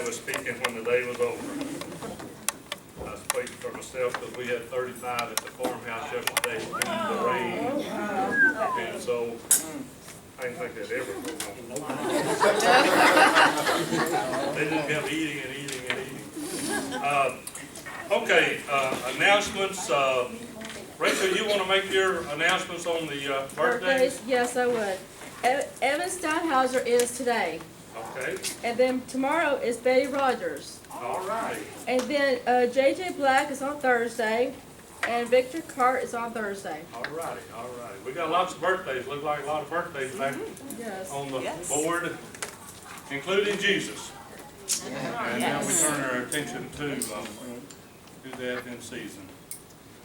was speaking when the day was over. I speak for myself because we had 35 at the farmhouse yesterday in the rain. And so, I didn't think they'd ever go home. They just kept eating and eating and eating. Okay, announcements. Rachel, you want to make your announcements on the birthdays? Yes, I would. Evan Steinhauser is today. Okay, And then tomorrow is Betty Rogers. all right. And then J.J. Black is on Thursday. And Victor Cart is on Thursday. All righty, all righty. We got lots of birthdays. Look like a lot of birthdays back Yes. on the board, including Jesus. And now we turn our attention to the Advent season.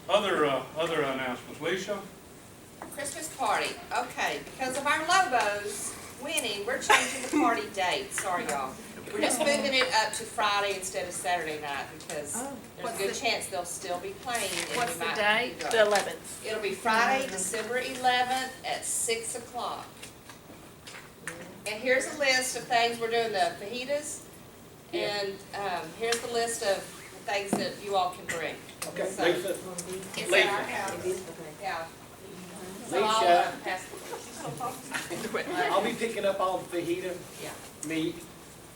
Other announcements. Leisha? Christmas party. Okay, because of our Lobos winning, we're changing the party date. Sorry, y'all. We're just moving it up to Friday instead of Saturday night because there's a good chance they'll still be playing. And What's we the might date? be The drunk. 11th. It'll be Friday, December 11th at 6 o'clock. And here's a list of things. We're doing the fajitas. And here's the list of things that you all can bring. Okay, So, Lisa, it's at our house. Yeah. So I'll Lisa. pass it. I'll be picking up all the fajita Yeah. meat,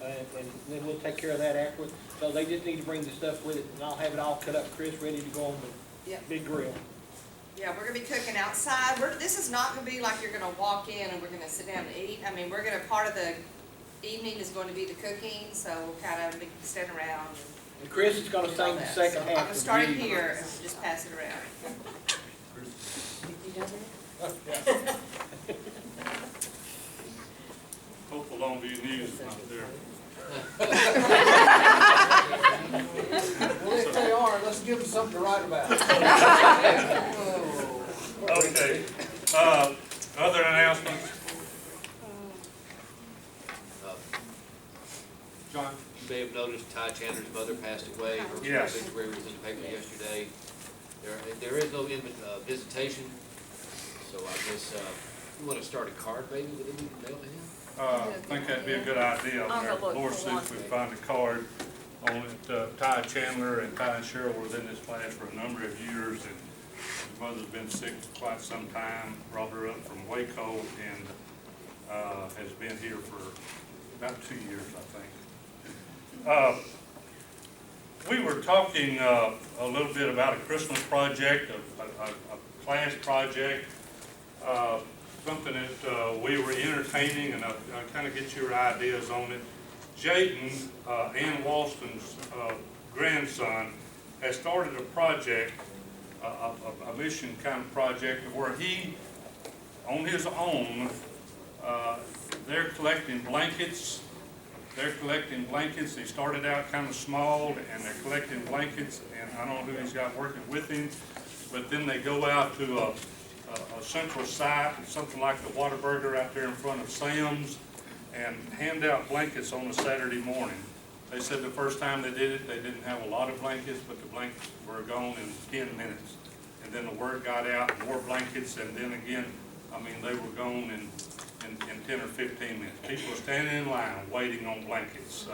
and then we'll take care of that afterwards. So they just need to bring the stuff with it, and I'll have it all cut up, Chris, ready to go on the Yep. big grill. Yeah, we're gonna be cooking outside. This is not gonna be like you're gonna walk in and we're gonna sit down and eat. I mean, part of the evening is going to be the cooking, so we'll kind of stand around And Chris is gonna and sing all the that. second So half. I'm gonna of start it the music. here and just pass it around. Hope the Longview News is not there. Well, if they are, let's give them something to write about. Okay, other announcements? John? You may have noticed Ty Chandler's mother passed away. Her Yes. obituary was in the paper yesterday. There is no visitation, so I guess you want to start a card maybe with him, mail to him? I think that'd be a good idea. I'll go look Laura for said one. if we find a card on it. Ty Chandler and Ty and Cheryl were in this class for a number of years, and his mother's been sick for quite some time. Brought her up from Waco and has been here for about 2 years, I think. We were talking a little bit about a Christmas project, a class project, something that we were entertaining, and I'll kind of get your ideas on it. Jayden, Ann Walston's grandson, has started a project, a mission kind of project, where he, on his own, they're collecting blankets. They started out kind of small, and they're collecting blankets, and I don't know who he's got working with him, but then they go out to a central site, something like the Whataburger out there in front of Sam's, and hand out blankets on a Saturday morning. They said the first time they did it, they didn't have a lot of blankets, but the blankets were gone in 10 minutes. And then the word got out, more blankets, and then again, I mean, they were gone in 10 or 15 minutes. People were standing in line waiting on blankets.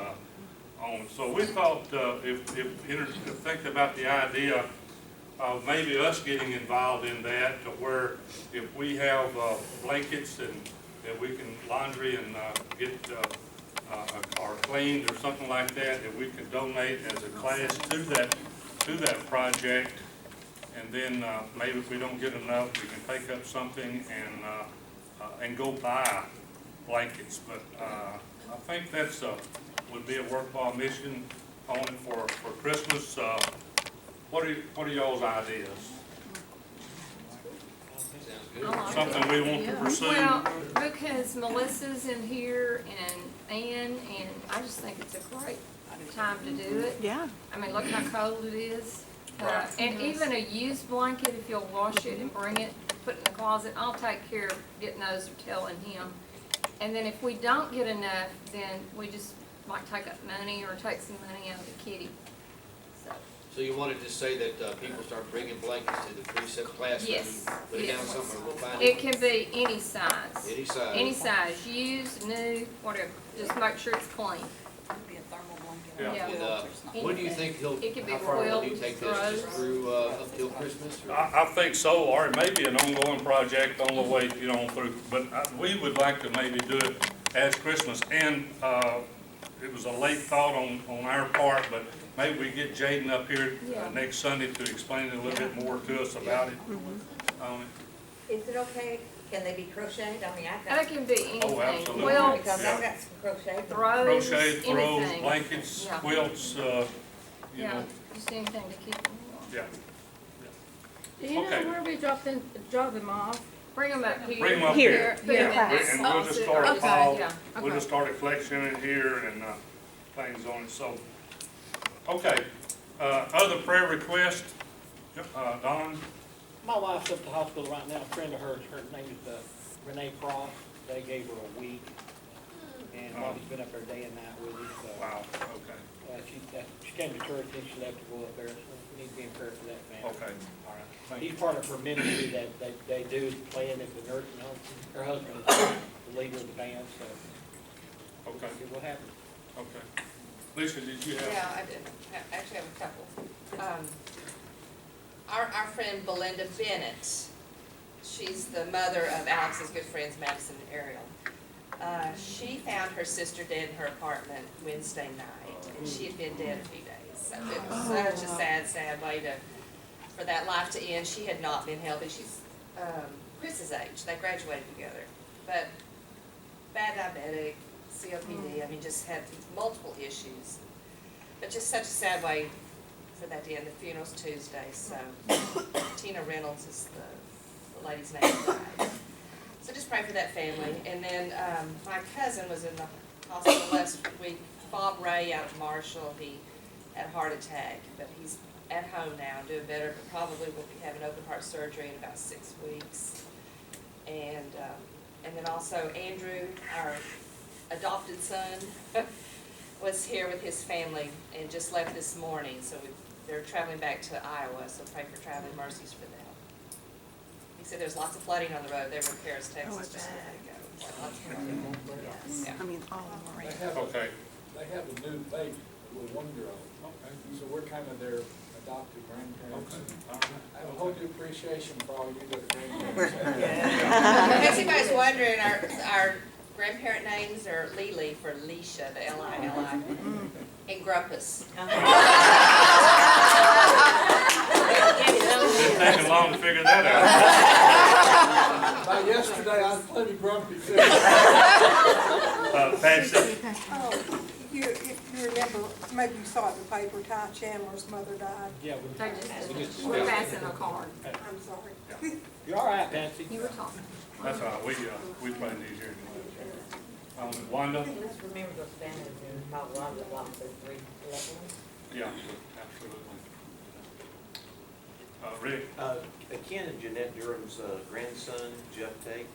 So we thought, if think about the idea of maybe us getting involved in that, to where if we have blankets and that we can laundry and get or cleaned or something like that, that we could donate as a class to that project. And then maybe if we don't get enough, we can take up something and go buy blankets. But I think that's would be a worthwhile mission on it for Christmas. What are y'all's ideas? Sounds good. I like Something we want to pursue? Well, because Melissa's in here and Ann, and I just think it's a great time to do it. Yeah. I mean, look how cold it is. Right. And even a used blanket, if you'll wash it and bring it, put it in the closet, I'll take care of getting those or telling him. And then if we don't get enough, then we just might take up money or take some money out of the kitty. So you wanted to say that people start bringing blankets to the precept classroom? Yes, Put it down yes. somewhere, we'll find It it. can be any size. Any size. Any size, used, new, whatever. Just make sure it's clean. Be a thermal blanket. Yeah. And, Yeah. when do you think he'll, It could be how far will he quilt, take this, just throws. through, up till Christmas? Or- I think so, or it may be an ongoing project on the way, you know, through, but we would like to maybe do it as Christmas, and, it was a late thought on our part, but maybe we get Jaden up here Yeah. next Sunday to explain it a little bit more to us about it. Is it okay, can they be crocheted? I mean, I've That got, can be anything. absolutely. Quilts, because I've got some crochet. throws, Crochet, throws, anything. blankets, Yeah. quilts, you Yeah, know, just anything to keep them warm. yeah. Do you Okay. know where we drop them off? Bring them up here. Bring 'em up here. Put 'em in Yeah. this And we'll just opposite- start a okay, pile, yeah. we'll Okay. just start a collection in here and, things on it, so. Okay, other prayer requests, Don? My wife's up at the hospital right now, a friend of hers, her name is Renee Cross, they gave her a week, and Bobby's been up there day and night with her, so. Wow, okay, She came to church and she left to go up there, so we need to be in prayer for that family. okay, all right, thank He's you. part of her ministry that they do, playing at the nursing home. Her husband is the leader of the band, so Okay, it will happen. okay. Lisa, did you have? Yeah, I did. I actually have a couple. Our friend Belinda Bennett, she's the mother of Alex's good friends Madison and Ariel. She found her sister dead in her apartment Wednesday night, and she had been dead a few days. So it was such a sad, sad way for that life to end. She had not been healthy. She's Chris's age. They graduated together, but bad diabetic, COPD. I mean, just had multiple issues. But just such a sad way for that to end. The funeral's Tuesday, so Tina Reynolds is the lady's name who died. So just pray for that family. And then my cousin was in the hospital last week, Bob Ray out of Marshall. He had a heart attack, but he's at home now, doing better, but probably will be having open heart surgery in about 6 weeks. And then also Andrew, our adopted son, was here with his family and just left this morning, so they're traveling back to Iowa, so pray for traveling mercies for them. He said there's lots of flooding on the road. They were in Paris, Texas, just a minute ago. Lots of flooding. Yeah. I mean, all of them are. They have, Okay, they have a new baby, a little 1-year-old. okay, So we're kind of their adopted grandparents. okay, all right. I have a whole new appreciation for all you good grandparents. In case anybody's wondering, our grandparent names are Lily for Leisha, the L-I-L-I, and Grumpus. Didn't take him long to figure that out. By yesterday, I was plenty grumpy too. Patsy? Oh, if you remember, maybe you saw it in the paper, Ty Chandler's mother died. Yeah, We're passing a card. I'm sorry. you're all right, Patsy. You were talking. That's all right, we play these here. Wanda? Let's remember those families in Colorado that lost their 3 loved ones. Yeah, absolutely. Rick? Ken and Jeanette Durham's grandson, Jeff Tate,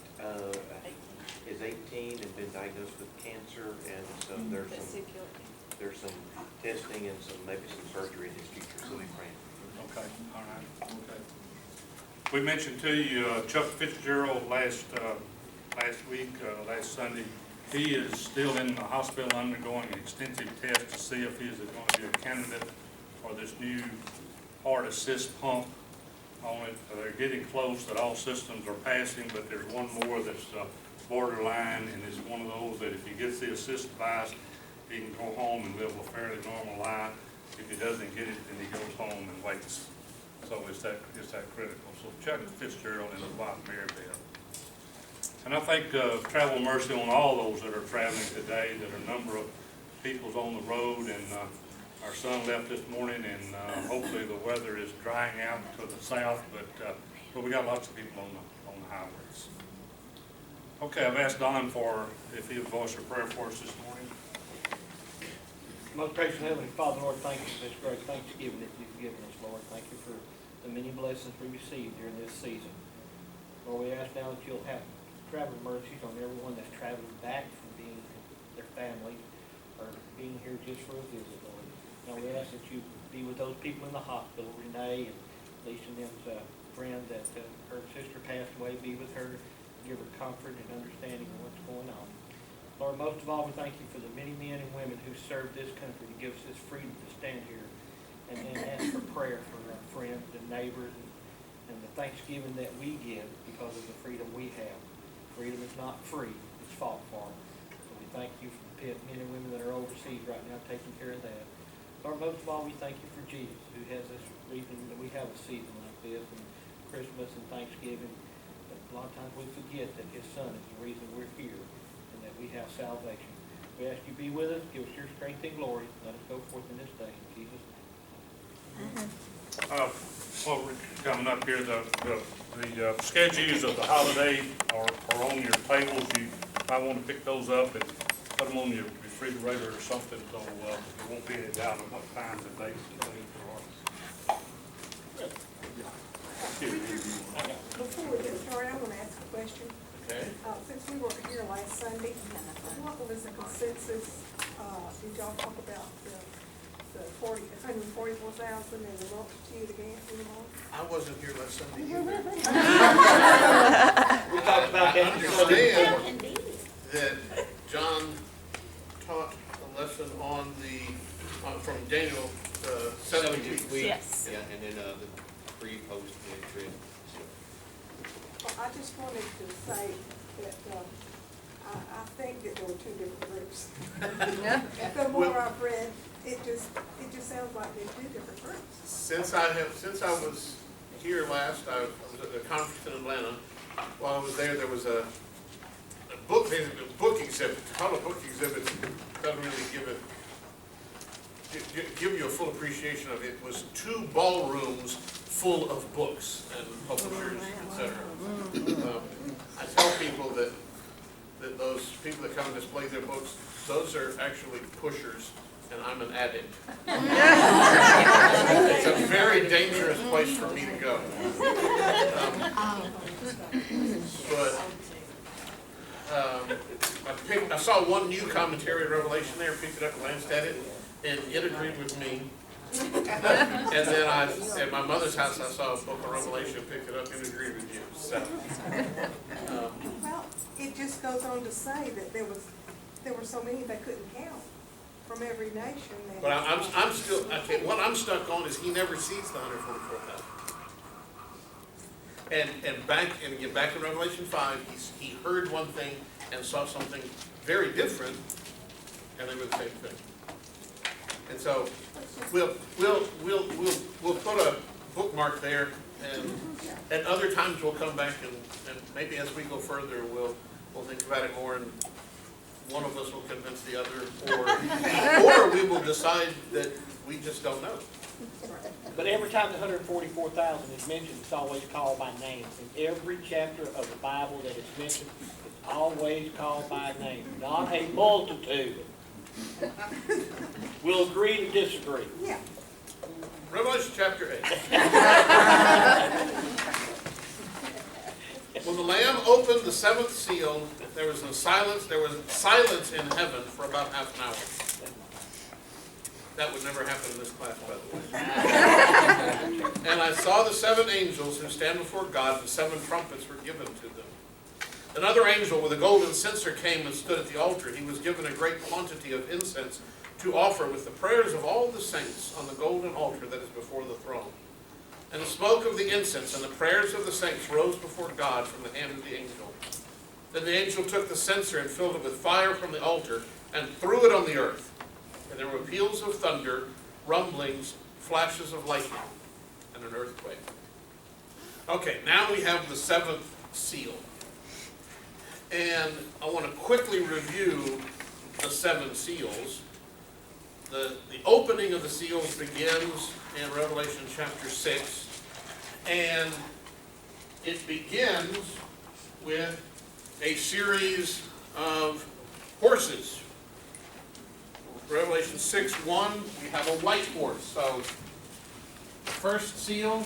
is 18 and been diagnosed with cancer, and so there's some testing and maybe some surgery in his future, so we pray. Okay, all right, okay. We mentioned to you Chuck Fitzgerald last week, last Sunday. He is still in the hospital undergoing an extensive test to see if he is going to be a candidate for this new heart assist pump on it. They're getting close that all systems are passing, but there's one more that's borderline, and it's one of those that if he gets the assist device, he can go home and live a fairly normal life. If he doesn't get it, then he goes home and waits. So it's that critical. So Chuck Fitzgerald and his wife Mary Beth. And I think travel mercy on all those that are traveling today. That a number of people's on the road, and our son left this morning, and hopefully the weather is drying out to the south. But we got lots of people on the highways. Okay, I've asked Don if he would voice a prayer for us this morning. Most gracious Heavenly Father, Lord, thank you for this great Thanksgiving that you've given us, Lord. Thank you for the many blessings we received during this season. Lord, we ask now that you'll have traveling mercies on everyone that's traveling back from being with their family or being here just for a visit, Lord. Now we ask that you be with those people in the hospital, Renee and Lisa and them's friend that her sister passed away. Be with her, give her comfort and understanding of what's going on. Lord, Lord, most of all, we thank you for the many men and women who serve this country to give us this freedom to stand here and ask for prayer for our friends and neighbors and the thanksgiving that we give because of the freedom we have. Freedom is not free, it's fought for. So we thank you for the men and women that are overseas right now taking care of that. Lord, most of all, we thank you for Jesus, who has this reason that we have a season like this, and Christmas and Thanksgiving. But a lot of times we forget that his son is the reason we're here and that we have salvation. We ask you to be with us, give us your strength and glory. Let us go forth in this day. In Jesus' name. Well, we're coming up here, the schedules of the holiday are on your tables. You might want to pick those up and put them on your refrigerator or something, so there won't be any doubt on what times and dates and things there are. Before we get started, I want to ask a question. Okay. Since we were here last Sunday, what was the consensus, did y'all talk about the 144,000 and the multitude again anymore? I wasn't here last Sunday either. We talked about I that. understand that John taught a lesson on from Daniel, 70 weeks. Yes. Yeah, and then, the pre-post and trib. Well, I just wanted to say that, I think that there were two different groups. The more I've read, it just sounds like they're two different groups. Since I was here last, I was at a conference in Atlanta. While I was there was a book exhibit. To call a book exhibit doesn't really give you a full appreciation of it. It was 2 ballrooms full of books and publishers, etc. I tell people that those people that come and display their books, those are actually pushers, and I'm an addict. It's a very dangerous place for me to go. I saw one new commentary of Revelation there, picked it up, glanced at it, and it agreed with me. And then at my mother's house, I saw a book of Revelation, picked it up, and agreed with you. So, Well, it just goes on to say that there were so many they couldn't count from every nation. but I'm still, okay, what I'm stuck on is he never sees the 144,000. And back in Revelation 5, he heard one thing and saw something very different, and they were the same thing. And so we'll put a bookmark there, and at other times we'll come back and maybe as we go further we'll think about it more, and one of us will convince the other, or we will decide that we just don't know. But every time the 144,000 is mentioned, it's always called by name. In every chapter of the Bible that is mentioned, it's always called by name, not a multitude. We'll agree to disagree. Yeah. Revelation chapter 8. When the Lamb opened the 7th seal, there was silence in heaven for about half an hour. That would never happen in this class, by the way. And I saw the 7 angels who stand before God, and 7 trumpets were given to them. Another angel with a golden censer came and stood at the altar. He was given a great quantity of incense to offer with the prayers of all the saints on the golden altar that is before the throne. And the smoke of the incense and the prayers of the saints rose before God from the hand of the angel. Then the angel took the censer and filled it with fire from the altar and threw it on the earth. And there were peals of thunder, rumblings, flashes of lightning, and an earthquake. Okay, now we have the 7th seal. And I want to quickly review the 7 seals. The opening of the seals begins in Revelation chapter 6, and it begins with a series of horses. Revelation 6:1, we have a white horse. So, the first seal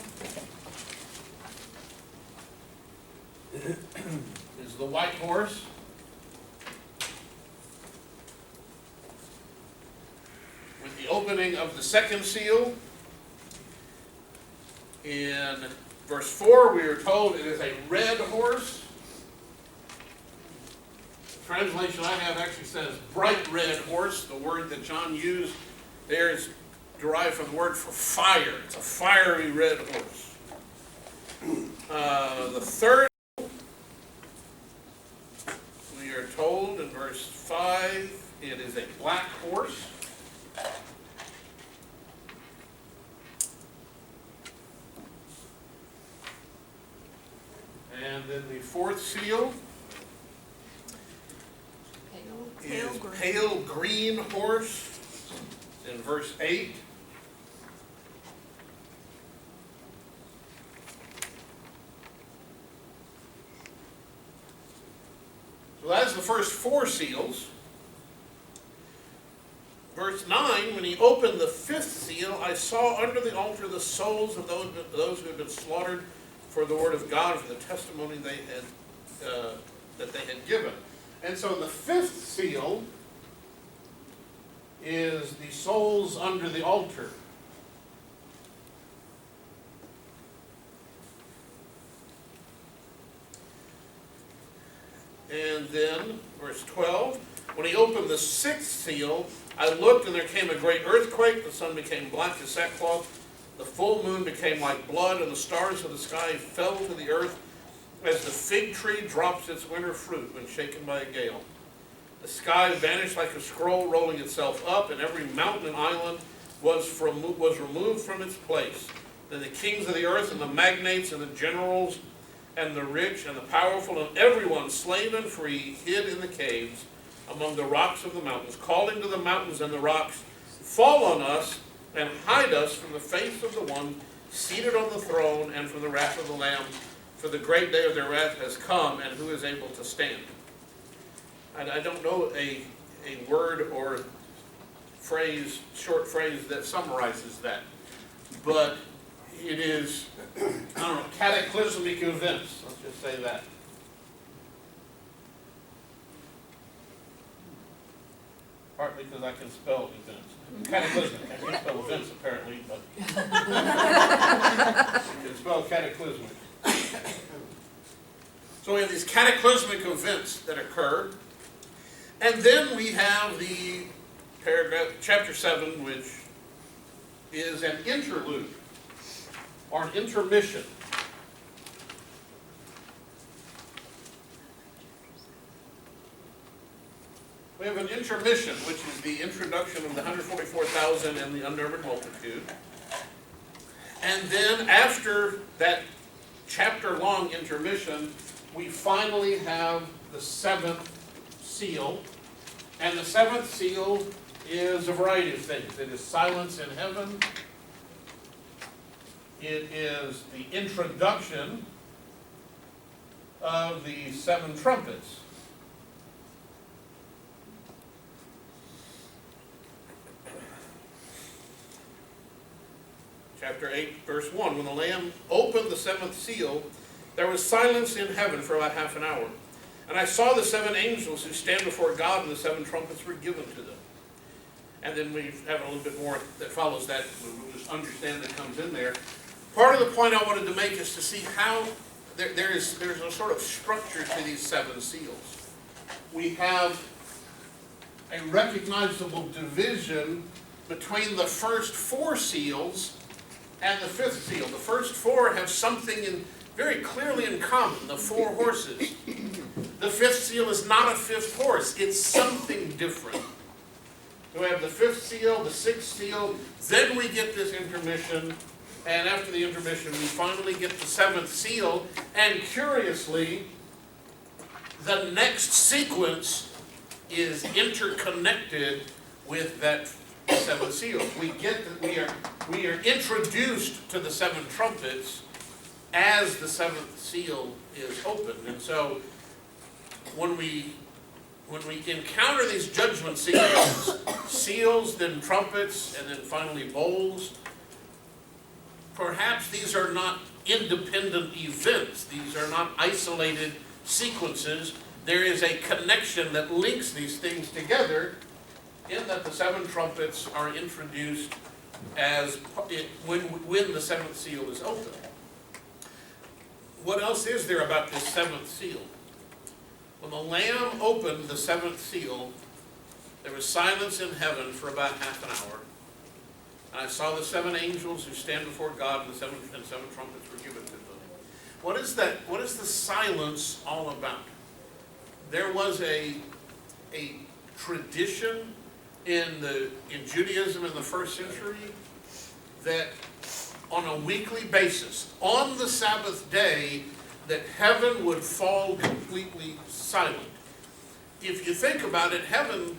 is the white horse. With the opening of the second seal, in verse 4, we are told it is a red horse. translation I have actually says bright red horse. The word that John used there is derived from the word for fire. It's a fiery red horse. The third, we are told in verse 5, it is a black horse. And then the fourth seal is pale green horse in verse 8. So that's the first 4 seals. Verse 9, when he opened the 5th seal, I saw under the altar the souls of those who had been slaughtered for the word of God, for the testimony they had that they had given. And so the 5th seal is the souls under the altar. And then, verse 12, when he opened the 6th seal, I looked, and there came a great earthquake. The sun became black as sackcloth. The full moon became like blood, and the stars of the sky fell to the earth as the fig tree drops its winter fruit when shaken by a gale. The sky vanished like a scroll rolling itself up, and every mountain and island was removed from its place. Then the kings of the earth and the magnates and the generals and the rich and the powerful and everyone, slave and free, hid in the caves among the rocks of the mountains, calling to the mountains and the rocks, fall on us and hide us from the face of the one seated on the throne and from the wrath of the Lamb, for the great day of their wrath has come, and who is able to stand? I don't know a word or phrase, short phrase that summarizes that, but it is, I don't know, cataclysmic events. Let's just say that. Partly because I can spell events. Cataclysmic. I can't spell events apparently, but I can spell cataclysmic. So we have these cataclysmic events that occur, and then we have the paragraph, chapter 7, which is an interlude or an intermission. We have an intermission, which is the introduction of the 144,000 and the unnumbered multitude. And then after that chapter-long intermission, we finally have the 7th seal. And the 7th seal is a variety of things. It is silence in heaven. It is the introduction of the 7 trumpets. Chapter 8, verse 1, when the Lamb opened the 7th seal, there was silence in heaven for about half an hour. And I saw the 7 angels who stand before God, and the 7 trumpets were given to them. And then we have a little bit more that follows that. We'll just understand that comes in there. Part of the point I wanted to make is to see how there's a sort of structure to these 7 seals. We have a recognizable division between the first 4 seals and the 5th seal. The first 4 have something very clearly in common, the 4 horses. The 5th seal is not a 5th horse, it's something different. So we have the 5th seal, the 6th seal, then we get this intermission, and after the intermission we finally get the 7th seal, and curiously, the next sequence is interconnected with that 7 seals. We are introduced to the 7 trumpets as the 7th seal is opened. And so when we encounter these judgment sequences, seals, then trumpets, and then finally bowls, perhaps these are not independent events. These are not isolated sequences. There is a connection that links these things together, in that the 7 trumpets are introduced as when the 7th seal is opened. What else is there about this 7th seal? When the Lamb opened the seventh seal, there was silence in heaven for about half an hour. And I saw the seven angels who stand before God, and seven trumpets were given to them. What is that? What is the silence all about? There was a tradition in Judaism in the first century that on a weekly basis, on the Sabbath day, that heaven would fall completely silent. If you think about it, heaven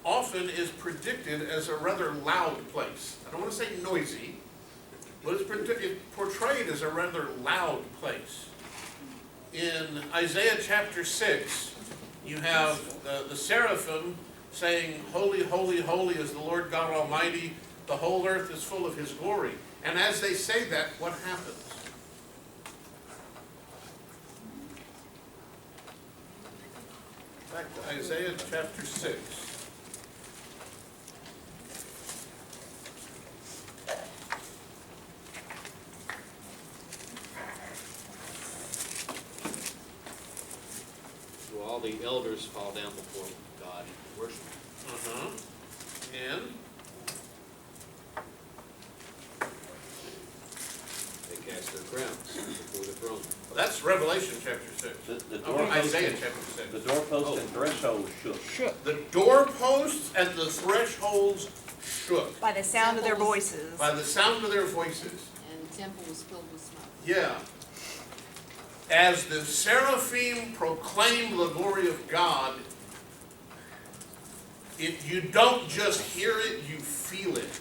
often is predicted as a rather loud place. I don't want to say noisy, but it's portrayed as a rather loud place. In Isaiah chapter 6, you have the seraphim saying, "Holy, holy, holy is the Lord God Almighty. The whole earth is full of His glory." And as they say that, what happens? Back to Isaiah chapter 6. So all the elders fall down before God and worship. And They cast their crowns before the throne. that's Revelation chapter 6. The Or doorpost, Isaiah chapter 6. the doorpost and threshold shook. The doorposts and the thresholds shook By the sound of their voices. by the sound of their voices. And the temple was filled with smoke. Yeah. As the seraphim proclaimed the glory of God, you don't just hear it, you feel it.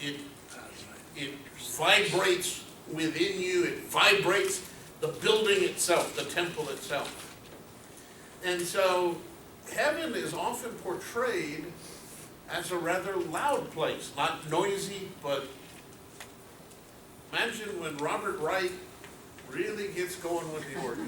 It vibrates within you, it vibrates the building itself, the temple itself. And so, heaven is often portrayed as a rather loud place, not noisy, but imagine when Robert Wright really gets going with the organ.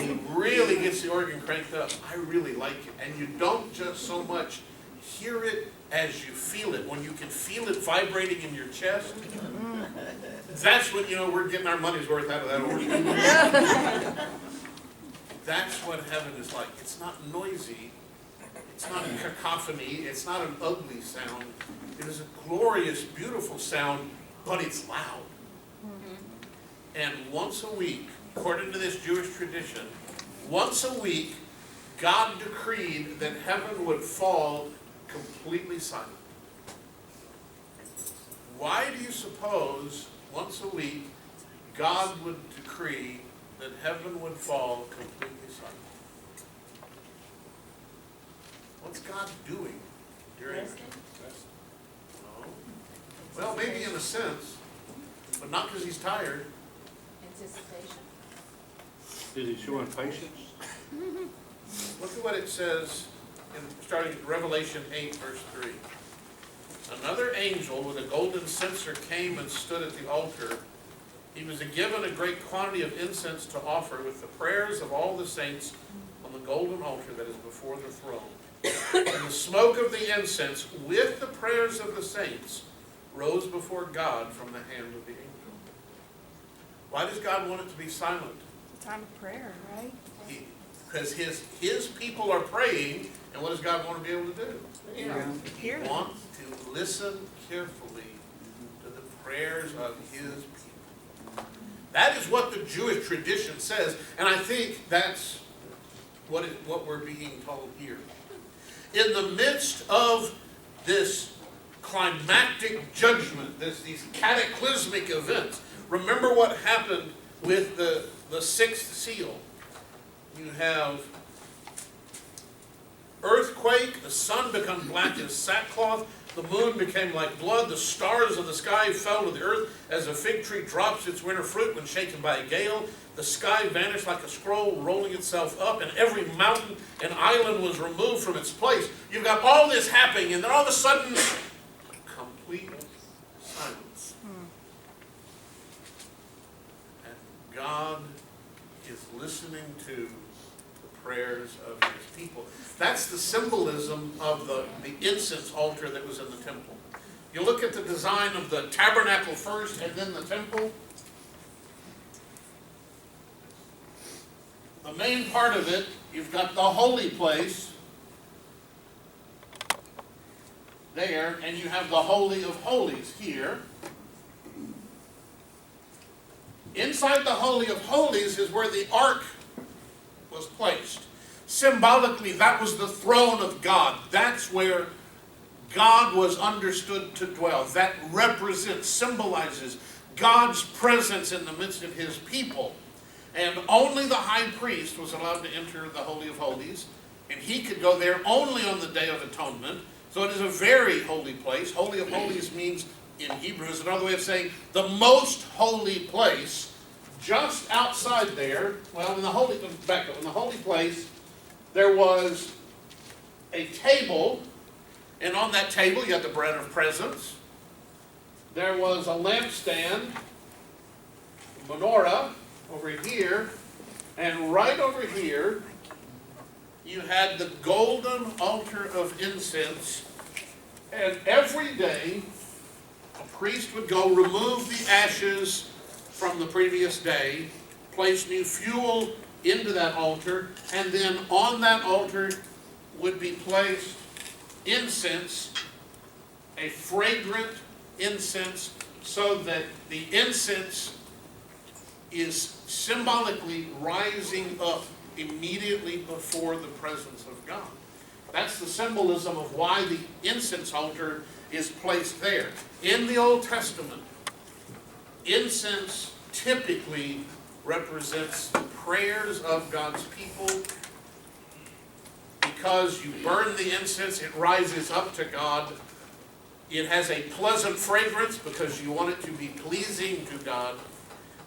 He really gets the organ cranked up. I really like it. And you don't just so much hear it as you feel it. When you can feel it vibrating in your chest, that's when you know we're getting our money's worth out of that organ. That's what heaven is like. It's not noisy. It's not a cacophony. It's not an ugly sound. It is a glorious, beautiful sound, but it's loud. And once a week, according to this Jewish tradition, once a week, God decreed that heaven would fall completely silent. Why do you suppose, once a week, God would decree that heaven would fall completely silent? What's God doing during it? No. Well, maybe in a sense, but not because He's tired. Anticipation. Is He showing patience? Look at what it says, starting in Revelation 8, verse 3. Another angel with a golden censer came and stood at the altar. He was given a great quantity of incense to offer with the prayers of all the saints on the golden altar that is before the throne. And the smoke of the incense with the prayers of the saints rose before God from the hand of the angel. Why does God want it to be silent? It's a time of prayer, right? Because his people are praying, and what does God want to be able to do? He Hear them. wants to listen carefully to the prayers of His people. That is what the Jewish tradition says, and I think that's what we're being told here. In the midst of this climactic judgment, these cataclysmic events, remember what happened with the sixth seal. You have earthquake, the sun became black as sackcloth, the moon became like blood, the stars of the sky fell to the earth as a fig tree drops its winter fruit when shaken by a gale. The sky vanished like a scroll rolling itself up, and every mountain and island was removed from its place. You've got all this happening, and then all of a sudden, complete silence. And God is listening to the prayers of His people. That's the symbolism of the incense altar that was in the temple. You look at the design of the tabernacle first and then the temple. The the main part of it, you've got the holy place there, and you have the Holy of Holies here. Inside the Holy of Holies is where the ark was placed. Symbolically, that was the throne of God. That's where God was understood to dwell. That represents, symbolizes God's presence in the midst of his people. And only the high priest was allowed to enter the Holy of Holies, and he could go there only on the Day of Atonement. So it is a very holy place. Holy of Holies means, in Hebrew, is another way of saying the most holy place. Just outside there, well, in the holy place, there was a table, and on that table you had the bread of presence. There was a lampstand, menorah, over here, and right over here, you had the golden altar of incense, and every day, a priest would go remove the ashes from the previous day, place new fuel into that altar, and then on that altar would be placed incense, a fragrant incense, so that the incense is symbolically rising up immediately before the presence of God. That's the symbolism of why the incense altar is placed there. In the Old Testament, incense typically represents the prayers of God's people. Because you burn the incense, it rises up to God. It has a pleasant fragrance because you want it to be pleasing to God.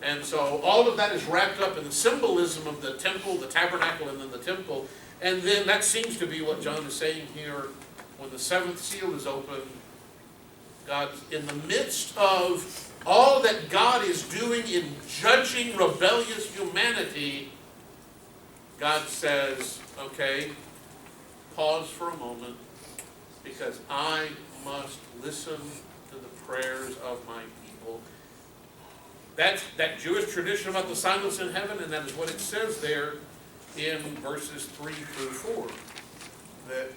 And so all of that is wrapped up in the symbolism of the temple, the tabernacle, and then the temple. And then that seems to be what John is saying here. When the seventh seal is opened, God's in the midst of all that God is doing in judging rebellious humanity. God says, okay, pause for a moment, because I must listen to the prayers of my people. That's that Jewish tradition about the silence in heaven, and that is what it says there in verses 3 through 4. That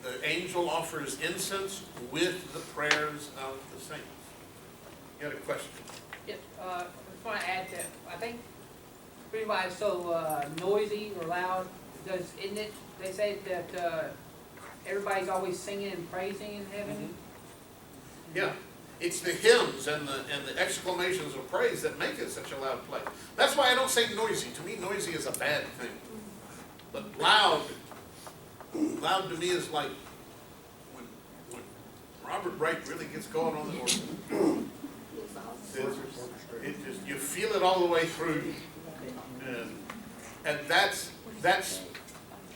the angel offers incense with the prayers of the saints. You had a question? Yes, I just want to add that, I think, pretty why it's so noisy or loud, because isn't it, they say that everybody's always singing and praising in heaven? Yeah. It's the hymns and the exclamations of praise that make it such a loud place. That's why I don't say noisy. To me, noisy is a bad thing. But loud to me is like when Robert Wright really gets going on the organ. It just, you feel it all the way through. And that's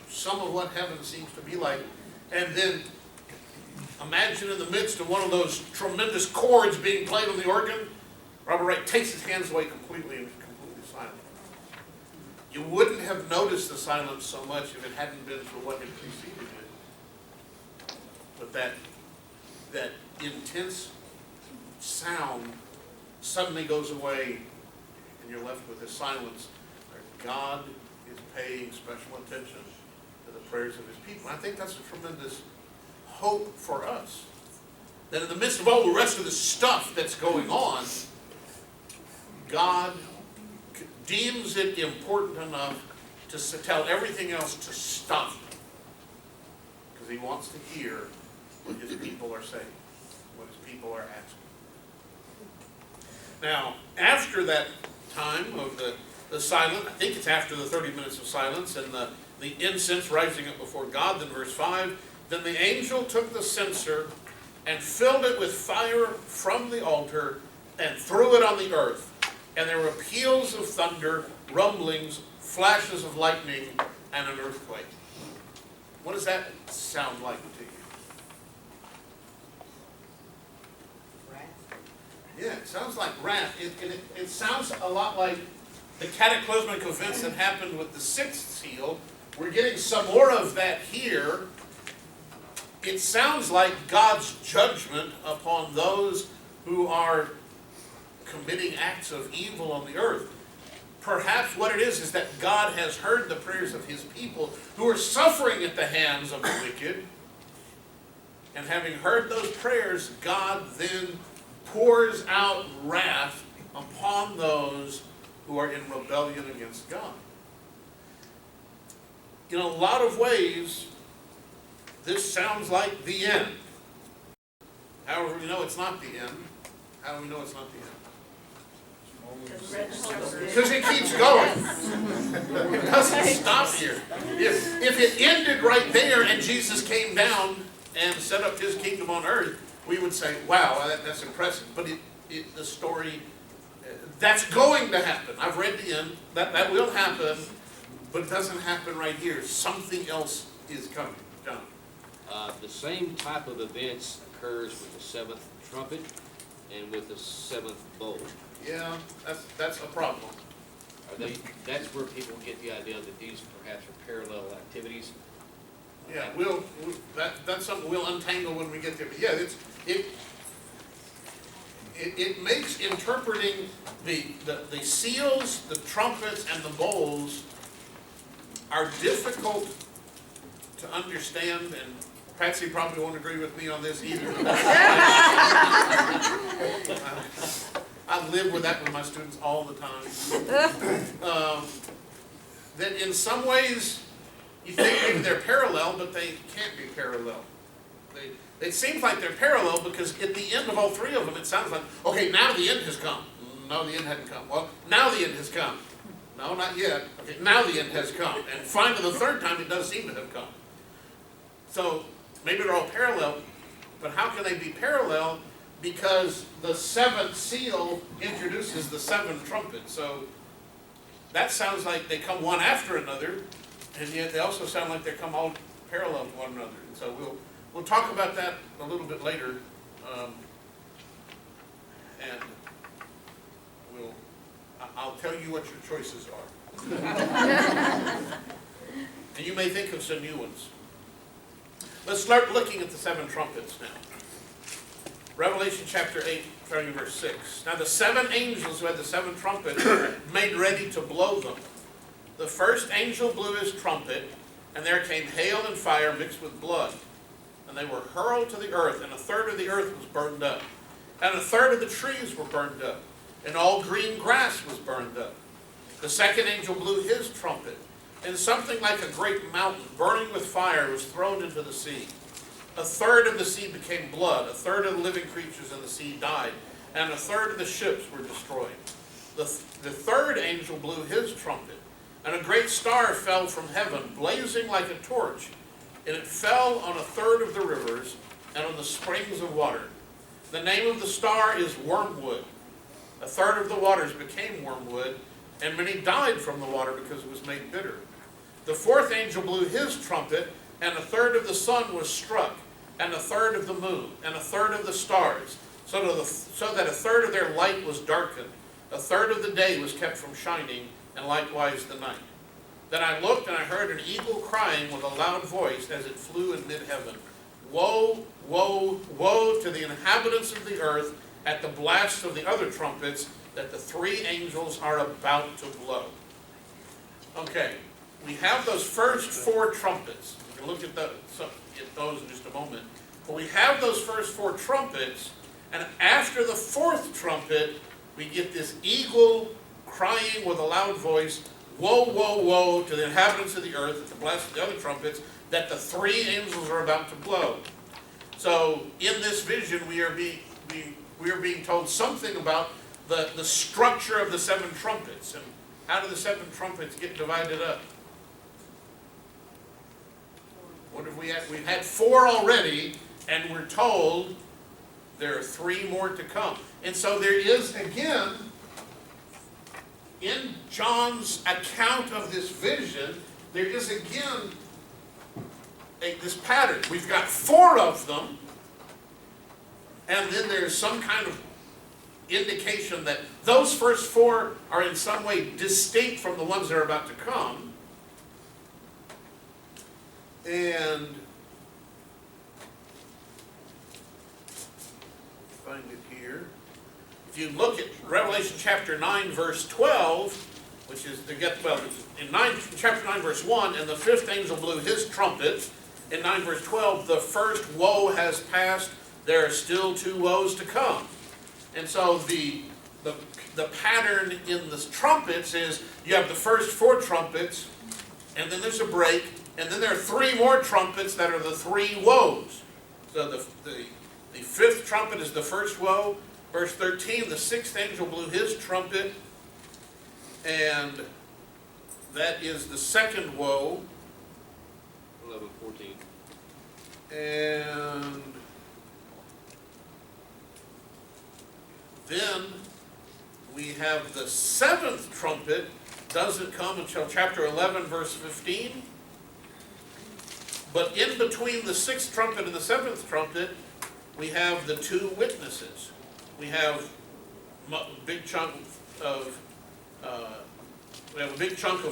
some of what heaven seems to be like. And then imagine in the midst of one of those tremendous chords being played on the organ, Robert Wright takes his hands away completely and is completely silent. You wouldn't have noticed the silence so much if it hadn't been for what had preceded it. But that intense sound suddenly goes away, and you're left with this silence where God is paying special attention to the prayers of his people. I think that's a tremendous hope for us. That in the midst of all the rest of the stuff that's going on, God deems it important enough to tell everything else to stop. Because he wants to hear what his people are saying, what his people are asking. Now, after that time of the silence, I think it's after the 30 minutes of silence and the incense rising up before God, then verse 5, then the angel took the censer and filled it with fire from the altar and threw it on the earth. And there were peals of thunder, rumblings, flashes of lightning, and an earthquake. What does that sound like to you? Yeah, it sounds like wrath. It sounds a lot like the cataclysmic events that happened with the sixth seal. We're getting some more of that here. It sounds like God's judgment upon those who are committing acts of evil on the earth. perhaps what it is that God has heard the prayers of his people who are suffering at the hands of the wicked. And having heard those prayers, God then pours out wrath upon those who are in rebellion against God. In a lot of ways, this sounds like the end. However, we know it's not the end. How do we know it's not the end? Because it keeps going. It doesn't stop here. If it ended right there and Jesus came down and set up his kingdom on earth, we would say, wow, that's impressive. But the story, that's going to happen. I've read the end. That will happen, but it doesn't happen right here. Something else is coming. John. The same type of events occurs with the seventh trumpet and with the seventh bowl. Yeah, that's a problem. That's where people get the idea that these perhaps are parallel activities. Yeah, that's something we'll untangle when we get there. But yeah, it makes interpreting the seals, the trumpets, and the bowls are difficult to understand, and Patsy probably won't agree with me on this either. I live with that with my students all the time. That in some ways, you think maybe they're parallel, but they can't be parallel. It seems like they're parallel because at the end of all three of them, it sounds like, okay, now the end has come. No, the end hadn't come. Well, now the end has come. No, not yet. Okay, now the end has come. And finally, the third time, it does seem to have come. So maybe they're all parallel, but how can they be parallel? Because the seventh seal introduces the seven trumpets. So that sounds like they come one after another, and yet they also sound like they come all parallel to one another. And so we'll talk about that a little bit later, and I'll tell you what your choices are. And you may think of some new ones. Let's start looking at the seven trumpets now. Revelation chapter 8, starting in verse 6. Now the seven angels who had the seven trumpets made ready to blow them. The first angel blew his trumpet, and there came hail and fire mixed with blood. And they were hurled to the earth, and a third of the earth was burned up. And a third of the trees were burned up, and all green grass was burned up. The second angel blew his trumpet, and something like a great mountain burning with fire was thrown into the sea. A third of the sea became blood, a third of the living creatures in the sea died, and a third of the ships were destroyed. The third angel blew his trumpet, and a great star fell from heaven, blazing like a torch, and it fell on a third of the rivers and on the springs of water. The name of the star is Wormwood. A third of the waters became wormwood, and many died from the water because it was made bitter. The fourth angel blew his trumpet, and a third of the sun was struck, and a third of the moon, and a third of the stars, so that a third of their light was darkened. A third of the day was kept from shining, and likewise the night. Then I looked, and I heard an eagle crying with a loud voice as it flew in mid-heaven. Woe, woe, woe to the inhabitants of the earth at the blast of the other trumpets that the three angels are about to blow. Okay, we have those first four trumpets. We'll look at those in just a moment. But we have those first four trumpets, and after the fourth trumpet, we get this eagle crying with a loud voice, woe, woe, woe to the inhabitants of the earth at the blast of the other trumpets that the three angels are about to blow. So in this vision, we are being told something about the structure of the seven trumpets, and how do the seven trumpets get divided up? What have we had? We've had four already, and we're told there are three more to come. And so there is, again, in John's account of this vision, there is again this pattern. We've got four of them, and then there's some kind of indication that those first four are in some way distinct from the ones that are about to come. And find it here. If you look at Revelation chapter 9, verse 12, which is to get, well, in chapter 9, verse 1, and the fifth angel blew his trumpet. In 9, verse 12, the first woe has passed, there are still 2 woes to come. And so the pattern in the trumpets is you have the first 4 trumpets, and then there's a break, and then there are 3 more trumpets that are the 3 woes. So the fifth trumpet is the first woe. Verse 13, the sixth angel blew his trumpet, and that is the second woe. 11:14. And then we have the seventh trumpet, doesn't come until chapter 11, verse 15. But in between the sixth trumpet and the seventh trumpet, we have the 2 witnesses. We have a big chunk of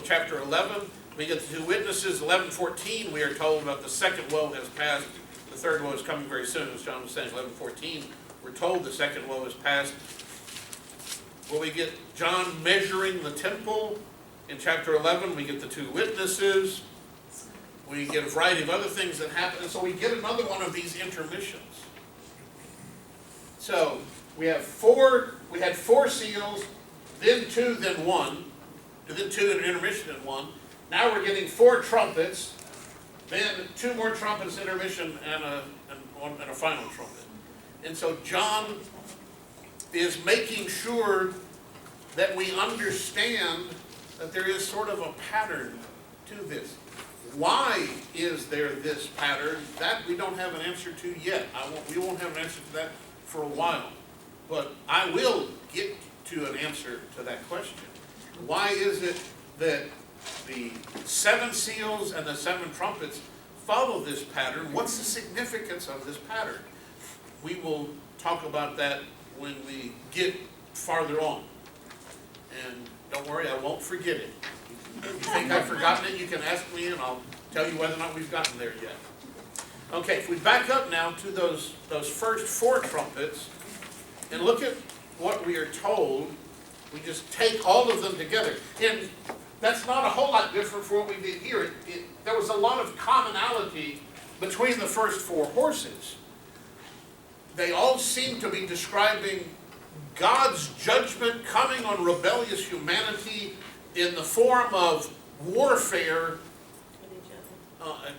chapter 11. We get the 2 witnesses. 11:14, we are told about the second woe has passed. The third woe is coming very soon, as John was saying. 11:14, we're told the second woe has passed. Well, we get John measuring the temple. In chapter 11, we get the 2 witnesses. We get a variety of other things that happen. And so we get another one of these intermissions. So we had 4 seals, then 2, then 1, then 2 and an intermission and 1. Now we're getting 4 trumpets, then 2 more trumpets, intermission, and a final trumpet. And so John is making sure that we understand that there is sort of a pattern to this. Why is there this pattern? That we don't have an answer to yet. We won't have an answer to that for a while. But I will get to an answer to that question. Why is it that the 7 seals and the 7 trumpets follow this pattern? What's the significance of this pattern? We will talk about that when we get farther on. And don't worry, I won't forget it. If you think I've forgotten it, you can ask me and I'll tell you whether or not we've gotten there yet. Okay, if we back up now to those first 4 trumpets and look at what we are told, we just take all of them together. And that's not a whole lot different from what we did here. There was a lot of commonality between the first 4 horses. They all seem to be describing God's judgment coming on rebellious humanity in the form of warfare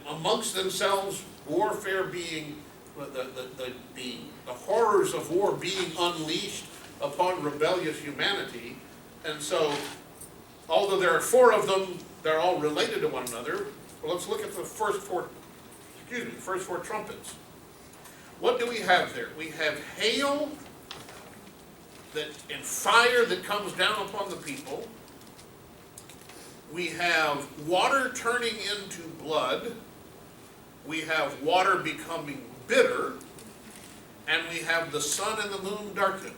amongst themselves, warfare being the horrors of war being unleashed upon rebellious humanity. And so, although there are 4 of them, they're all related to one another. Well, let's look at the first 4 trumpets. What do we have there? We have hail and fire that comes down upon the people. We have water turning into blood. We have water becoming bitter. And we have the sun and the moon darkened.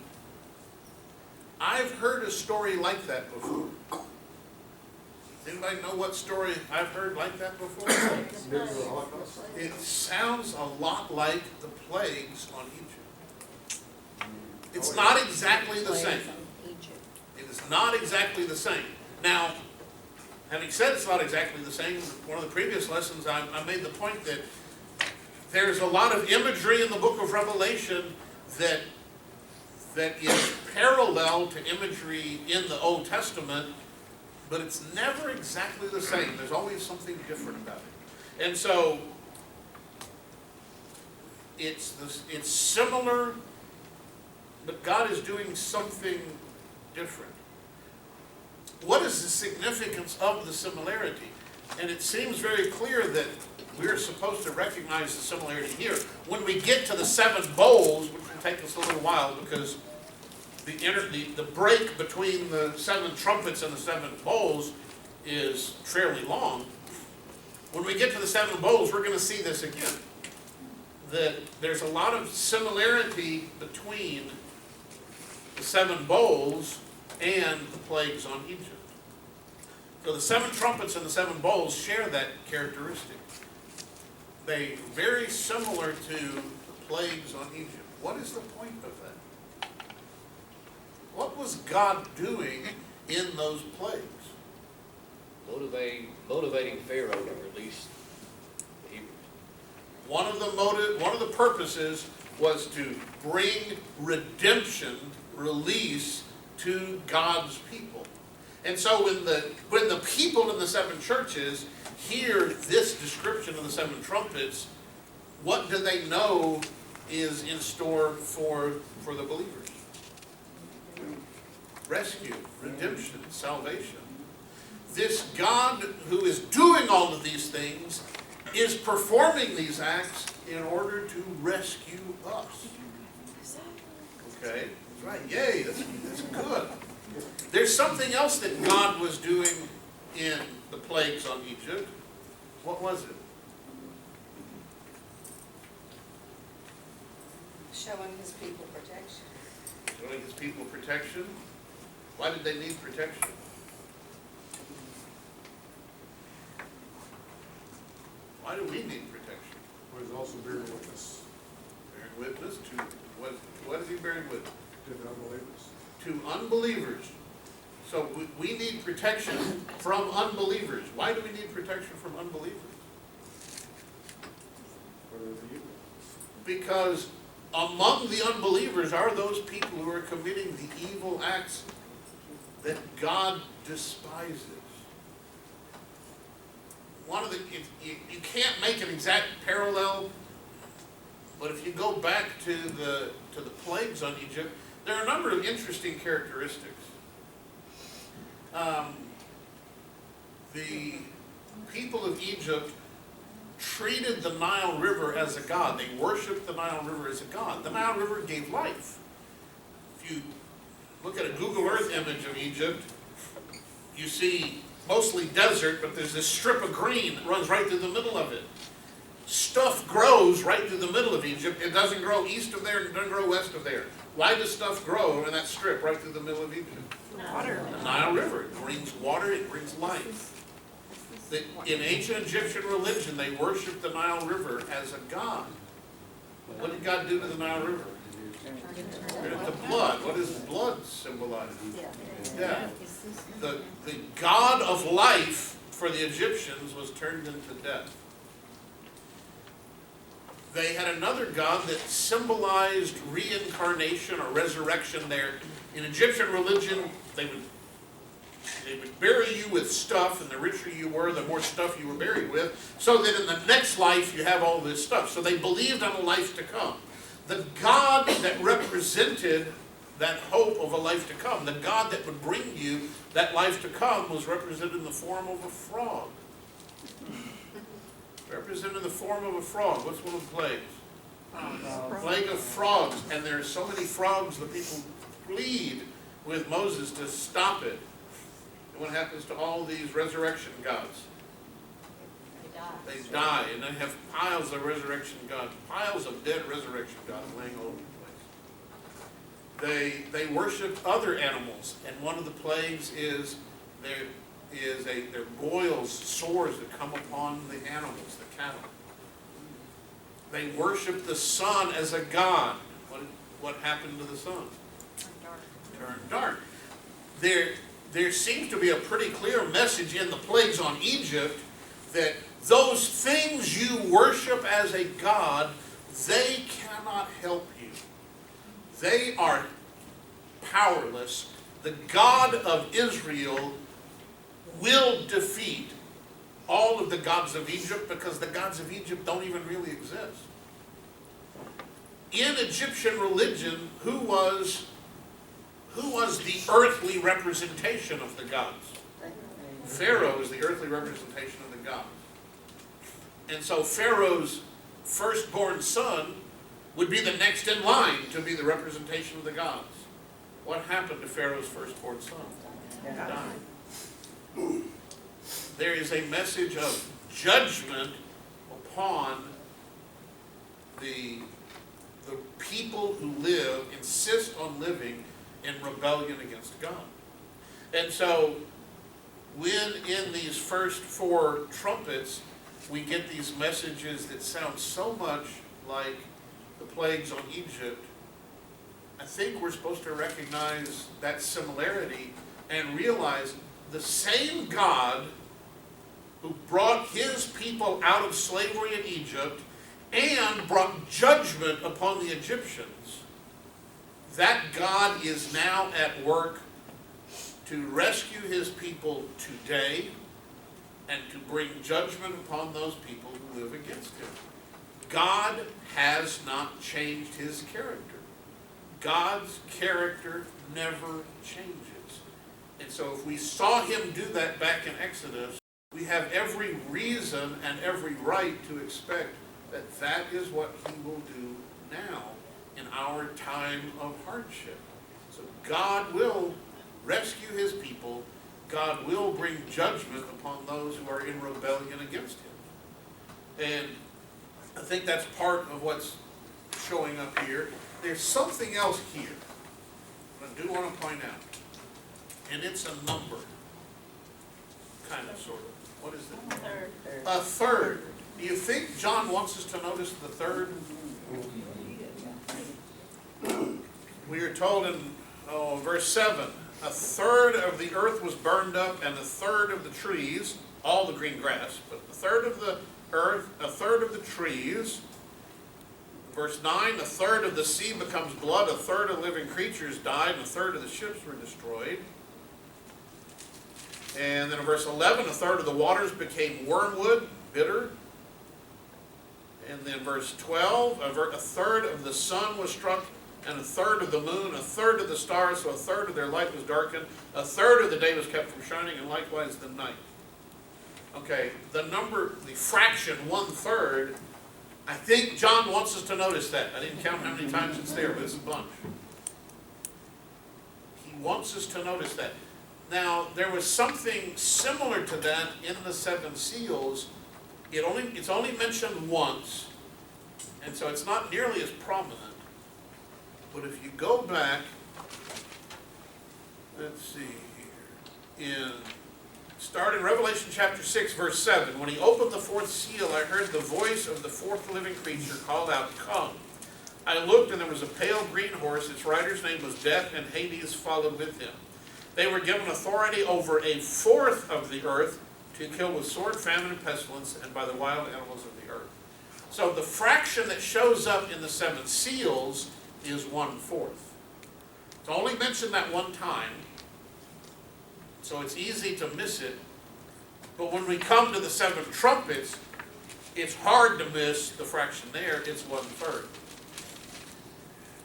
I've heard a story like that before. Does anybody know what story I've heard like that before? It sounds a lot like the plagues on Egypt. It's not exactly the same. It is not exactly the same. Now, having said it's not exactly the same, one of the previous lessons I made the point that there's a lot of imagery in the book of Revelation that is parallel to imagery in the Old Testament, but it's never exactly the same. There's always something different about it. And so, it's similar, but God is doing something different. What is the significance of the similarity? And it seems very clear that we're supposed to recognize the similarity here. When we get to the 7 bowls, which will take us a little while because the break between the 7 trumpets and the 7 bowls is fairly long. When we get to the 7 bowls, we're going to see this again. That there's a lot of similarity between the 7 bowls and the plagues on Egypt. So the 7 trumpets and the 7 bowls share that characteristic. They're very similar to the plagues on Egypt. What is the point of that? What was God doing in those plagues? motivating Pharaoh to release the Hebrews. One of the purposes was to bring redemption, release to God's people. And so when the people in the seven churches hear this description of the seven trumpets, what do they know is in store for the believers? Rescue, redemption, salvation. This God who is doing all of these things is performing these acts in order to rescue us. Okay, that's right. Yay, that's good. There's something else that God was doing in the plagues on Egypt. What was it? Showing his people protection. Showing his people protection. Why did they need protection? Why do we need protection? Well, he's also bearing witness Bearing witness to what is he bearing witness? to the unbelievers. To unbelievers. So we need protection from unbelievers. Why do we need protection from unbelievers? For the evil. Because among the unbelievers are those people who are committing the evil acts that God despises. One of the you can't make an exact parallel, but if you go back to the plagues on Egypt, there are a number of interesting characteristics. The people of Egypt treated the Nile River as a god. They worshipped the Nile River as a god. The Nile River gave life. If you look at a Google Earth image of Egypt, you see mostly desert, but there's this strip of green that runs right through the middle of it. Stuff grows right through the middle of Egypt. It doesn't grow east of there, and it doesn't grow west of there. Why does stuff grow in that strip right through the middle of Egypt? Water. The Nile River. It brings water, it brings life. In ancient Egyptian religion, they worshipped the Nile River as a god. What did God do to the Nile River? Turned it to blood. What does blood symbolize? Death. The god of life for the Egyptians was turned into death. They had another god that symbolized reincarnation or resurrection there. In Egyptian religion, they would bury you with stuff, and the richer you were, the more stuff you were buried with, so that in the next life you have all this stuff. So they believed on a life to come. The God that represented that hope of a life to come, the God that would bring you that life to come, was represented in the form of a frog. Represented in the form of a frog. What's one of the plagues? Plague of frogs. And there are so many frogs, the people plead with Moses to stop it. And what happens to all these resurrection gods? They die, and they have piles of resurrection gods, piles of dead resurrection gods laying all over the place. They worship other animals, and one of the plagues is there boils, sores that come upon the animals, the cattle. They worship the sun as a god. What happened to the sun? Turned dark. There seems to be a pretty clear message in the plagues on Egypt that those things you worship as a god, they cannot help you. They are powerless. The God of Israel will defeat all of the gods of Egypt, because the gods of Egypt don't even really exist. In Egyptian religion, who was the earthly representation of the gods? Pharaoh is the earthly representation of the gods. And so Pharaoh's firstborn son would be the next in line to be the representation of the gods. What happened to Pharaoh's firstborn son? He died. There is a message of judgment upon the people who insist on living in rebellion against God. And so when in these first four trumpets we get these messages that sound so much like the plagues on Egypt, I think we're supposed to recognize that similarity and realize the same God who brought his people out of slavery in Egypt and brought judgment upon the Egyptians, that God is now at work to rescue his people today and to bring judgment upon those people who live against him. God has not changed his character. God's character never changes. And so if we saw him do that back in Exodus, we have every reason and every right to expect that that is what he will do now in our time of hardship. So God will rescue his people. God will bring judgment upon those who are in rebellion against him. And I think that's part of what's showing up here. There's something else here that I do want to point out. And it's a number. Kind of, sort of. What is it? A third. Do you think John wants us to notice the third? We are told in verse 7, a third of the earth was burned up, and a third of the trees, all the green grass, but a third of the earth, a third of the trees. Verse 9, a third of the sea becomes blood, a third of living creatures died, and a third of the ships were destroyed. And then in verse 11, a third of the waters became wormwood, bitter. And then verse 12, a third of the sun was struck, and a third of the moon, a third of the stars, so a third of their light was darkened, a third of the day was kept from shining, and likewise the night. Okay, the fraction, 1/3, I think John wants us to notice that. I didn't count how many times it's there, but it's a bunch. He wants us to notice that. Now, there was something similar to that in the 7 seals. It's only mentioned once, and so it's not nearly as prominent. But if you go back, let's see here, start in Revelation chapter 6, verse 7. When he opened the 4th seal, I heard the voice of the 4th living creature called out, "Come." I looked, and there was a pale green horse. Its rider's name was Death, and Hades followed with him. They were given authority over a fourth of the earth to kill with sword, famine, and pestilence, and by the wild animals of the earth. So the fraction that shows up in the 7 seals is 1/4. It's only mentioned that one time, so it's easy to miss it. But when we come to the 7 trumpets, it's hard to miss the fraction there. It's 1/3.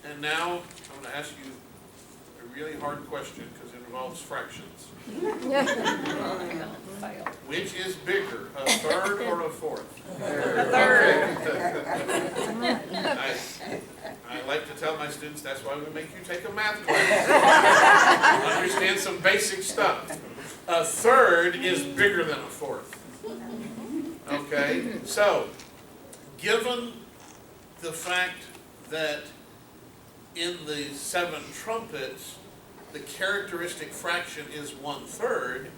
And now I'm going to ask you a really hard question because it involves fractions. Which is bigger, a third or a fourth? A third. I like to tell my students that's why we make you take a math class. Understand some basic stuff. A third is bigger than a fourth. Okay, so given the fact that in the 7 trumpets the characteristic fraction is 1/3,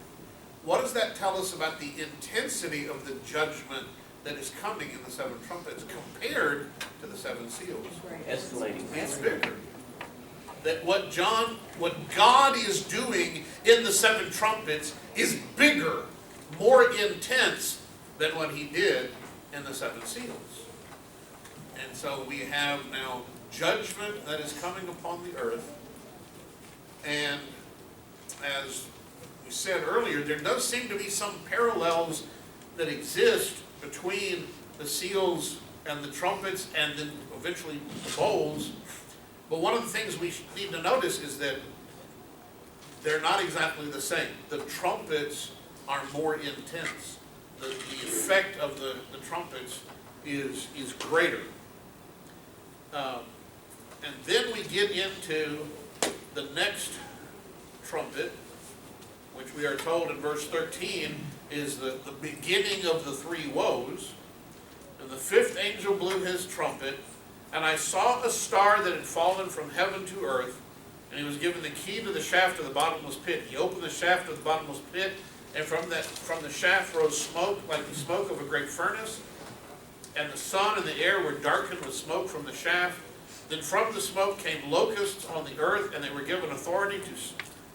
what does that tell us about the intensity of the judgment that is coming in the 7 trumpets compared to the 7 seals? Escalating. It's bigger. That what God is doing in the 7 trumpets is bigger, more intense than what he did in the 7 seals. And so we have now judgment that is coming upon the earth. And as we said earlier, there does seem to be some parallels that exist between the seals and the trumpets and then eventually the bowls. But one of the things we need to notice is that they're not exactly the same. The trumpets are more intense. The effect of the trumpets is greater. And then we get into the next trumpet, which we are told in verse 13 is the beginning of the 3 woes. And the 5th angel blew his trumpet, and I saw a star that had fallen from heaven to earth, and he was given the key to the shaft of the bottomless pit. He opened the shaft of the bottomless pit, and from the shaft rose smoke like the smoke of a great furnace, and the sun and the air were darkened with smoke from the shaft. Then from the smoke came locusts on the earth, and they were given authority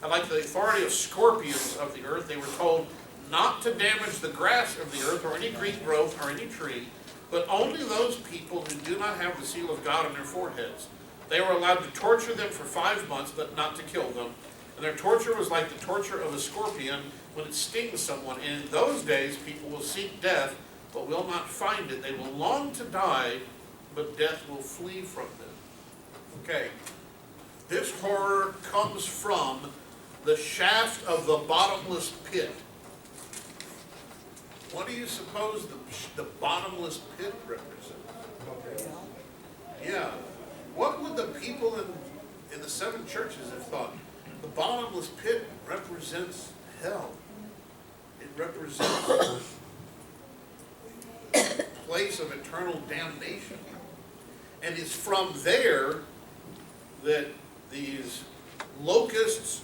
like the authority of scorpions of the earth. They were told not to damage the grass of the earth or any green growth or any tree, but only those people who do not have the seal of God on their foreheads. They were allowed to torture them for 5 months, but not to kill them. And their torture was like the torture of a scorpion when it stings someone. And in those days, people will seek death, but will not find it. They will long to die, but death will flee from them. Okay. This horror comes from the shaft of the bottomless pit. What do you suppose the bottomless pit represents? Yeah. What would the people in the 7 churches have thought? The bottomless pit represents hell. It represents a place of eternal damnation. And it's from there that these locusts,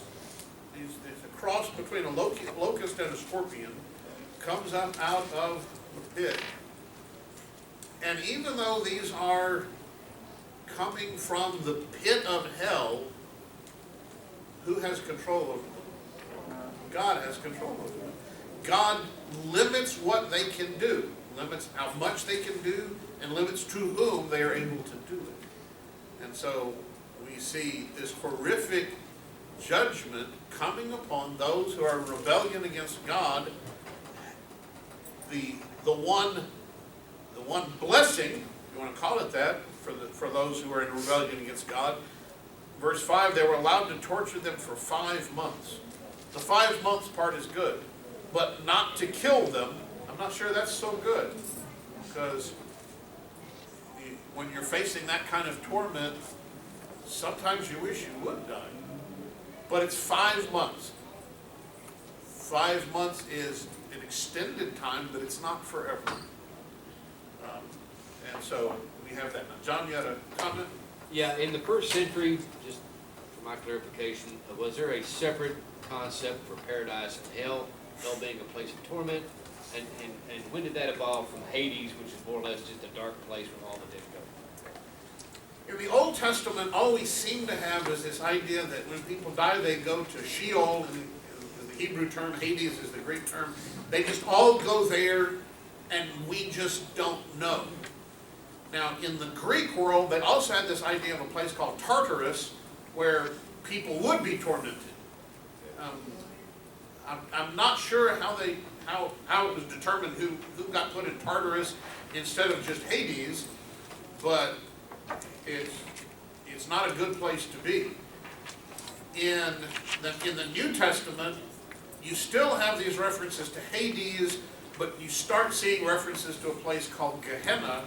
there's a cross between a locust and a scorpion, comes up out of the pit. And even though these are coming from the pit of hell, who has control over them? God has control over them. God limits what they can do, limits how much they can do, and limits to whom they are able to do it. And so we see this horrific judgment coming upon those who are in rebellion against God. The one blessing, if you want to call it that, for those who are in rebellion against God. Verse 5, they were allowed to torture them for 5 months. The 5 months part is good, but not to kill them. I'm not sure that's so good, because when you're facing that kind of torment, sometimes you wish you would die. But it's 5 months. 5 months is an extended time, but it's not forever. And so we have that. Now, John, you had a comment? Yeah, in the first century, just for my clarification, was there a separate concept for paradise and hell, hell being a place of torment? And when did that evolve from Hades, which is more or less just a dark place where all the dead go? In the Old Testament, all we seem to have is this idea that when people die, they go to Sheol, and the Hebrew term, Hades is the Greek term. They just all go there, and we just don't know. Now, in the Greek world, they also had this idea of a place called Tartarus, where people would be tormented. I'm not sure how it was determined who got put in Tartarus instead of just Hades, but it's not a good place to be. In the New Testament, you still have these references to Hades, but you start seeing references to a place called Gehenna,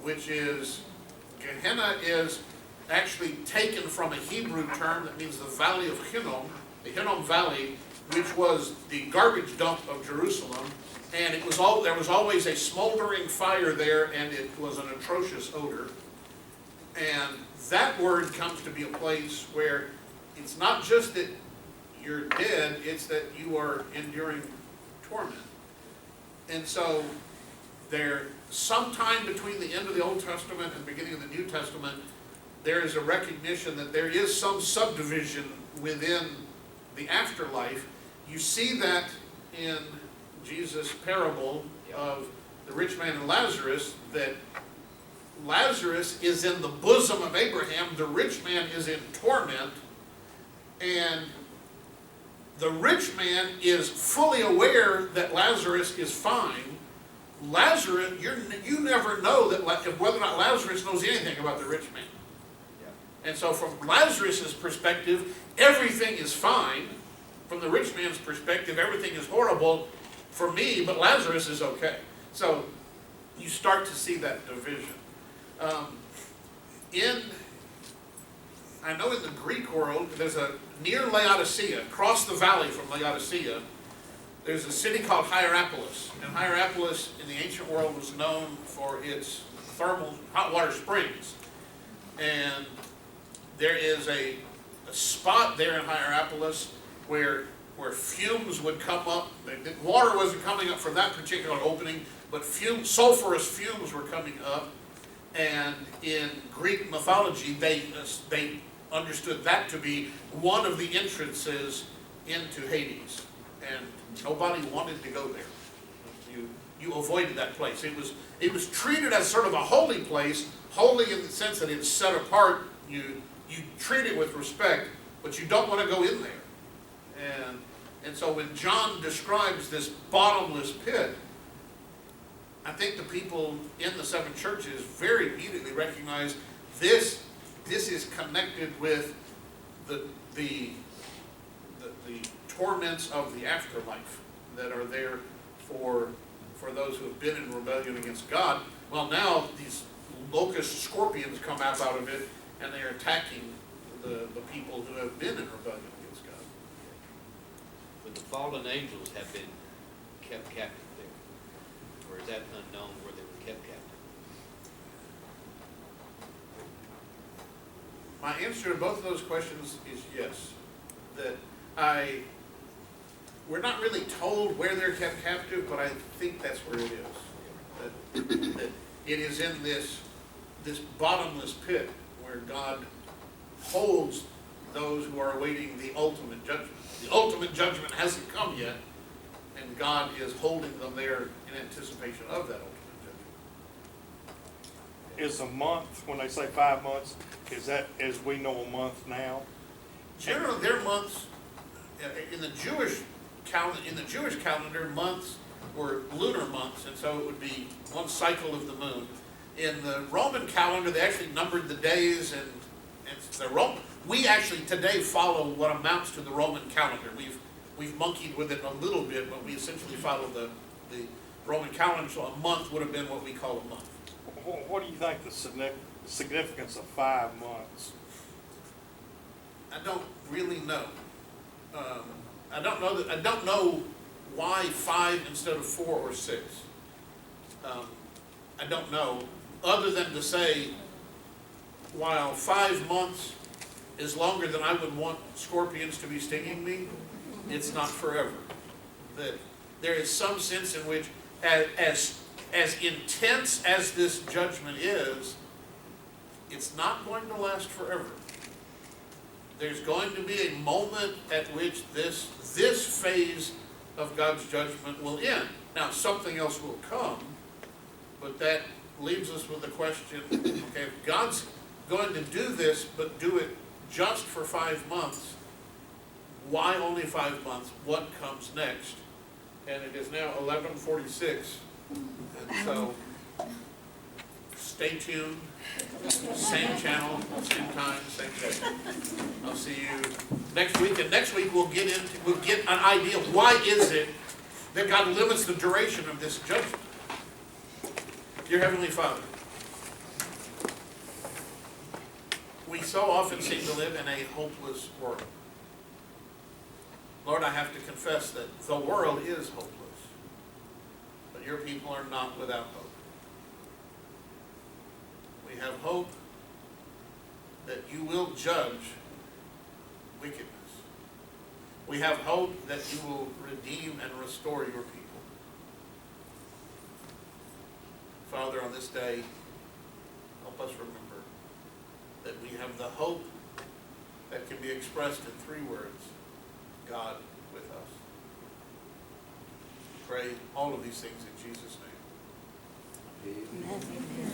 Gehenna is actually taken from a Hebrew term that means the Valley of Hinnom, the Hinnom Valley, which was the garbage dump of Jerusalem, and there was always a smoldering fire there, and it was an atrocious odor. And that word comes to be a place where it's not just that you're dead, it's that you are enduring torment. And so there, sometime between the end of the Old Testament and the beginning of the New Testament, there is a recognition that there is some subdivision within the afterlife. You see that in Jesus' parable of the rich man and Lazarus, that Lazarus is in the bosom of Abraham, the rich man is in torment, and the rich man is fully aware that Lazarus is fine. Lazarus, you never know that whether or not Lazarus knows anything about the rich man. And so from Lazarus' perspective, everything is fine. From the rich man's perspective, everything is horrible for me, but Lazarus is okay. So you start to see that division. I know in the Greek world, there's near Laodicea, across the valley from Laodicea, there's a city called Hierapolis. And Hierapolis in the ancient world was known for its thermal hot water springs. And there is a spot there in Hierapolis where fumes would come up. Water wasn't coming up from that particular opening, but sulfurous fumes were coming up. And in Greek mythology, they understood that to be one of the entrances into Hades. and nobody wanted to go there. You avoided that place. It was treated as sort of a holy place, holy in the sense that it's set apart. You treat it with respect, but you don't want to go in there. And so when John describes this bottomless pit, I think the people in the seven churches very immediately recognize this is connected with the torments of the afterlife that are there for those who have been in rebellion against God. Well, now these locust scorpions come out of it, and they are attacking the people who have been in rebellion against God. Would the fallen angels have been kept captive there? Or is that unknown where they were kept captive? My answer to both of those questions is yes. That we're not really told where they're kept captive, but I think that's where it is. That it is in this bottomless pit where God holds those who are awaiting the ultimate judgment. The ultimate judgment hasn't come yet, and God is holding them there in anticipation of that ultimate judgment. Is a month, when they say 5 months, is that as we know a month now? Generally, their months in the Jewish calendar, months were lunar months, and so it would be one cycle of the moon. In the Roman calendar, they actually numbered the days, and we actually today follow what amounts to the Roman calendar. We've monkeyed with it a little bit, but we essentially follow the Roman calendar. So a month would have been what we call a month. What do you think the significance of 5 months? I don't really know. I don't know why 5 instead of 4 or 6. I don't know, other than to say, while 5 months is longer than I would want scorpions to be stinging me, it's not forever. That there is some sense in which, as intense as this judgment is, it's not going to last forever. There's going to be a moment at which this phase of God's judgment will end. Now, something else will come, but that leaves us with the question, okay, if God's going to do this, but do it just for 5 months, why only 5 months? What comes next? And it is now 11:46, and so stay tuned. Same channel, same time, same day. I'll see you next week, and next week we'll get an idea of why is it that God limits the duration of this judgment. Dear Heavenly Father, we so often seem to live in a hopeless world. Lord, I have to confess that the world is hopeless, but your people are not without hope. We have hope that you will judge wickedness. We have hope that you will redeem and restore your people. Father, on this day, help us remember that we have the hope that can be expressed in 3 words: God with us. Pray all of these things in Jesus' name. Amen.